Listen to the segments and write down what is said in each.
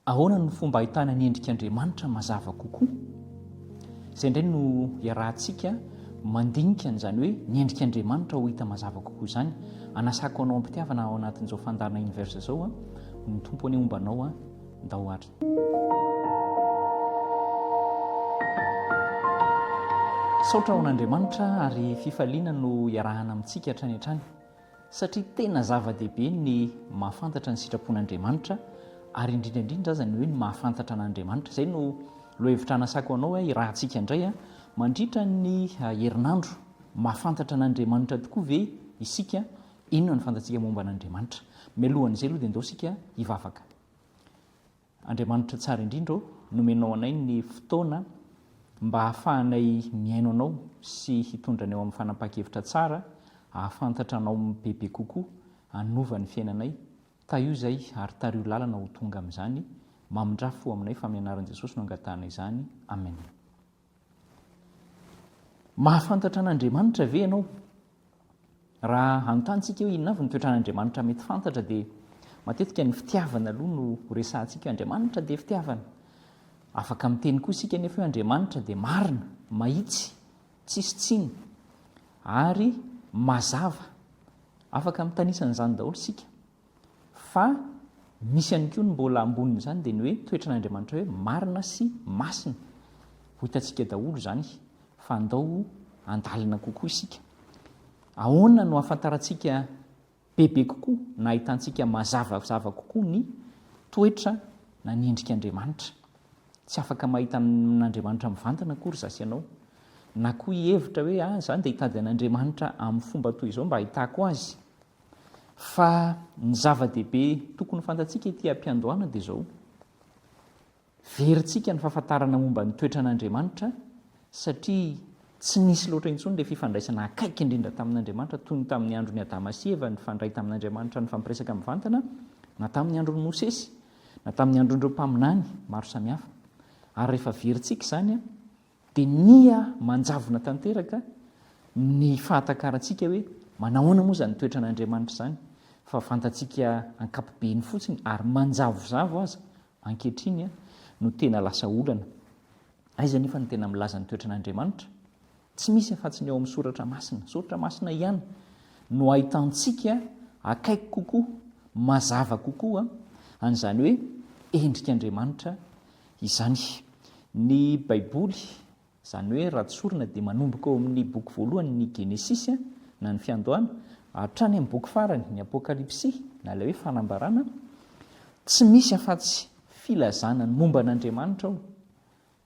ahoana ny fomba ahitana ny endrik'Andriamanitra mazava kokoa? Izay indray no iarahantsika mandinika an'izany hoe ny endrik'Andriamanitra ho hita mazava kokoa izany. Anasako anao ampitiavana ao anatin'izao fandarina universe izao ny tompo any ombanao ndahoatra. Saotra ho an'Andriamanitra ary fifaliana no iarahana amintsika hatrany hatrany, satria tena zava-dehibe ny mahafantatra ny sitrapon'Andriamanitra ary indrindraindrindra aza ny hoe ny mahafantatra an'Andriamanitra. Izay no lohevitra anasako anao irahantsika indray mandritra ny herinandro mahafantatra an'Andriamanitra tokoa ve isika? Inona ny fantatsika momba an'Andriamanitra? Mialohan'izay aloha dia ndao isika hivavaka. Andriamanitra tsara indrindra nomenao anay ny fotoana mba hahafahanay miaino anao sy hitondra anao amin'ny fanapahan-kevitra tsara, ahafantatra anao bebe kokoa, hanova ny fiainanay. Taio izay ary tario lalana ho tonga amin'izany. Mamindrafo aminay fa amin'ny anaran'i Jesosy no angatahana izany. Amen. Mahafantatra an'Andriamanitra ve ianao? Raha anotantsika hoe inona avy ny toetran'Andriamanitra mety fantatra dia matetika ny fitiavana aloha no resahantsika. Andriamanitra dia fitiavana. Afaka miteny koa isika nefa hoe Andriamanitra dia marina, mahitsy, tsisy tsiny ary mazava. Afaka mitanisana daholo isika. Fa misy ihany koa ny mbola ambonin'izany dia ny hoe toetran'Andriamanitra hoe marina sy masina. Ho hitantsika daholo izany fa andao andalina kokoa isika. Ahoana no ahafantarantsika bebe kokoa na ahitantsika mazavazava kokoa ny toetra na ny endrik'Andriamanitra? Tsy afaka mahita n'Andriamanitra mivantana akory zasy ianao, na koa hihevitra hoe izany dia hitady an'Andriamanitra amin'ny fomba toy izao mba ahitako azy. Fa ny zava-dehibe tokony fantatsika ety am-piandohana dia izao: verintsika ny fahafantarana momba ny toetran'Andriamanitra, satria tsy nisy loatra intsony ilay fifandraisana akaiky indrindra tamin'Andriamanitra toy ny tamin'ny andron'ny Adama sy Eva nifandray tamin'Andriamanitra ny fampiresaka mivantana, na tamin'ny andron'ny Mosesy, na tamin'ny andron'ireo mpaminany maro samihafa. Ary rehefa verintsika izany dia nia manjavona tanteraka ny fahatakarantsika hoe manahoana moa izany toetran'Andriamanitra izany, fa fantatsika ankapobeny fotsiny ary manjavozavo aza ankehitriny no tena lasa olana. Aiza nefa ny tena milaza ny toetran'Andriamanitra? Tsy misy afa-tsy ny ao amin'ny soratra masina. Soratra masina ihany no ahitantsika akaiky kokoa, mazava kokoa an'izany hoe endrik'Andriamanitra izany. Ny Baiboly, izany hoe ratsorina, dia manomboka ao amin'ny boky voalohany ny Genesisy na ny fiandohana hatrany amin'ny boky farany ny Apokalipsy na ilay hoe fanambarana, tsy misy afa-tsy filazana ny momba an'Andriamanitra ao,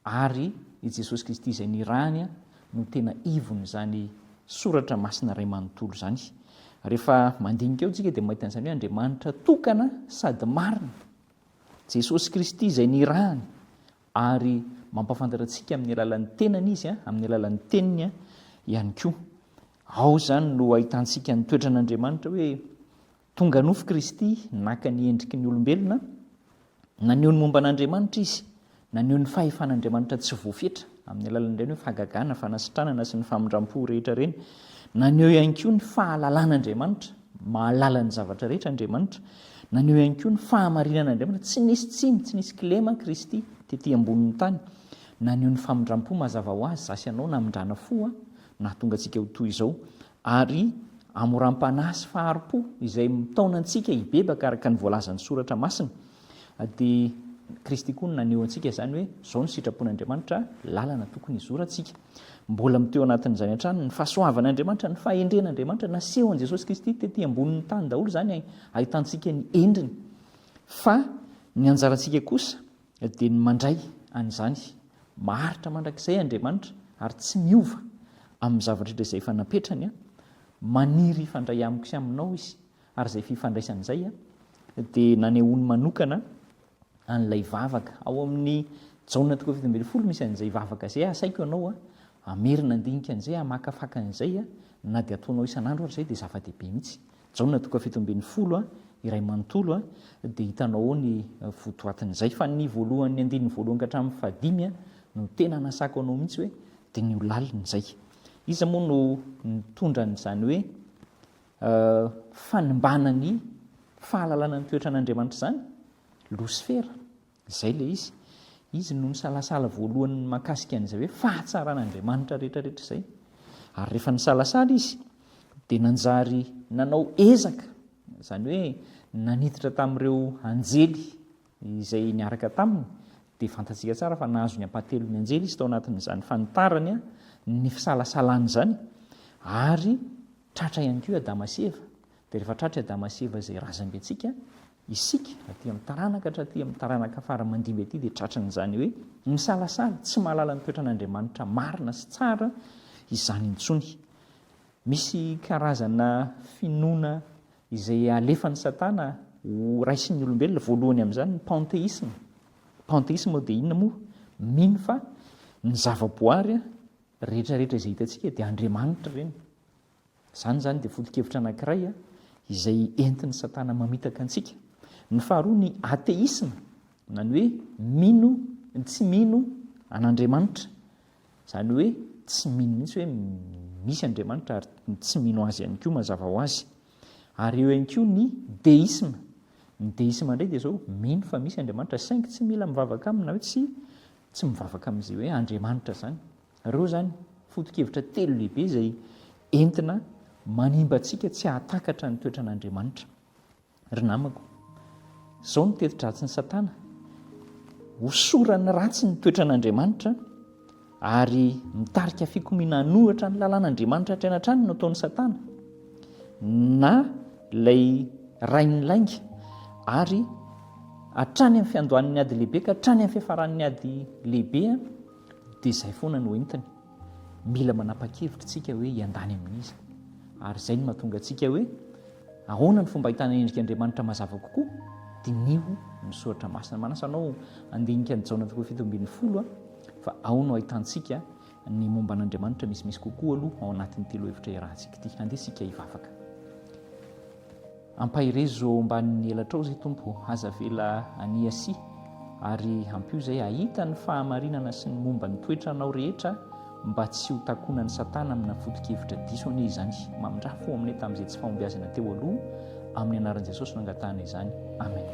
ary i Jesosy Kristy izay nirahany no tena ivon'izany soratra masina iray manontolo izany. Rehefa mandinika eo tsika dia mahita an'izany hoe Andriamanitra tokana sady marina, Jesosy Kristy izay nirahany ary mampafantatra antsika amin'ny alalan'ny tenany izy, amin'ny alalan'ny teniny ihany koa. Ao izany no ahitantsika ny toetran'Andriamanitra hoe tonga nofo Kristy naka ny endriky ny olombelona, naneho ny momba an'Andriamanitra izy, naneho ny fahefan'Andriamanitra tsy voafetra amin'ny alalan'ireny hoe fahagagana, fanasitranana sy ny famindram-po rehetra ireny, naneho ihany koa ny fahalalàn'Andriamanitra, mahalala ny zavatra rehetra Andriamanitra, naneho ihany koa ny fahamarinan'Andriamanitra, tsy nisy tsiny, tsy nisy kilema Kristy tetỳ ambonin'ny tany, naneho ny famindram-po mazava ho azy zasy ianao namindrana fo na tonga antsika ho toy izao, ary amoram-panahy sy faharo-po izay mitaona antsika hibebaka araka ny voalazan'ny soratra masina. Dia Kristy koa no naneho antsika izany hoe izao ny sitrapon'Andriamanitra, lalana tokony hizorantsika. Mbola miteo anatin'izany hatrany ny fahasoavan'Andriamanitra, ny fahendren'Andriamanitra naseho an' Jesosy Kristy tetỳ ambonin'ny tany daholo izany ahitantsika ny endriny. Fa ny anjarantsika kosa dia ny mandray an'izany. Maharitra mandrakizay Andriamanitra ary tsy miova amin'ny zavatra rehetra izay efa napetrany, maniry ifandray amiko sy aminao izy. Ary izay fifandraisana izay dia nanehoany manokana an'ilay vavaka ao amin'ny Jaona 1:20 misy an'izay vavaka izay asaiko ianao amerina andinika an'izay, hamakafaka an'izay na dia ataonao isan'andro ary izay dia zava-dehibe mihitsy. Jaona 7:20 iray manontolo dia hitanao ao ny votoatin'izay. Fa ny voalohany andininy voalohany ka hatramin'ny fahadimy no tena nasako anao mihitsy hoe dia ny olalina izay. Iza moa no mitondra n'izany hoe fanimbanany fahalalana ny toetran'Andriamanitra izany? Losifera zay le izy no nisalasala voalohany makasika an'izay hoe fahatsaran'andriamanitra rehetrarehetra izay ary rehefa nisalasala izy dia nanjary nanao ezaka izany hoe naniditra tamin'ireo anjely izay niaraka taminy dia fantatsika tsara fa nahazo ny ampahatelon'ny anjely izy tao anatin'izany fanitarany ny fisalasalany izany ary tratra ihany koa Damaseva dia rehefa tratra Damaseva izay razam-betsika isika aty amin'ny taranaka hatraty amin'ny taranaka fara-mandimby aty dia tratran'izany hoe misalasala tsy mahalala ny toetran'Andriamanitra marina sy tsara izany intsony. Misy karazana finoana izay alefan'ny Satana ho raisin'ny olombelona, voalohany amin'izany ny pantéisme. Pantéisme dia inona moa? Mino fa ny zavaboary rehetrarehetra izay hitantsika dia Andriamanitra ireny. Izany zany dia foto-kevitra anankiray izay entin'ny Satana mamitaka antsika. Ny faharoa ny athéisme, nany hoe tsy mino an'Andriamanitra, izany hoe tsy mino mihitsy hoe misy Andriamanitra ary tsy mino azy ihany koa mazava ho azy. Ary eo ihany koa ny déisme. Ny déisme indray dia izao mino fa misy Andriamanitra saingy tsy mila mivavaka aminy na hoe tsy mivavaka amin'izay hoe Andriamanitra izany. Ireo izany foto-kevitra telo lehibe izay entina manimba antsika tsy hahatakatra ny toetran'Andriamanitra. Ry namako, izao no teti-dratsy ny Satana, hosorany ratsy ny toetran'Andriamanitra ary mitarika fikomiana hanohatra ny lalàn'Andriamanitra hatrany hatrany no ataon'ny Satana, na ilay rainy lainga ary hatrany amin'ny fiandohan'ny ady lehibe ka hatrany amin'ny fiafaran'ny ady lehibe dia izay foana no entiny. Mila manapa-kevitra tsika hoe hiandany amin'izy, ary izay no mahatonga antsika hoe ahoana ny fomba ahitana endrika Andriamanitra mazava kokoa dia nio ny soratra masina. Manasa anao andinika ny Jaona 7:10 fa ao no ahitantsika ny momba an'Andriamanitra misimisy kokoa aloha ao anatin'ny telo hevitra irahantsika ity. Andesika hivavaka. Ampahirezo ambanin'ny elatrao izay Tompo, aza vela aniasi ary ampio izay ahita ny fahamarinana sy ny momba ny toetranao rehetra mba tsy ho takonan'ny Satana amina foto-kevitra diso anie izany. Mamindrafo aminay tamin'izay tsy fahombiazana teo aloha, amin'ny anaran'i Jesosy no angatahana izany. Amen.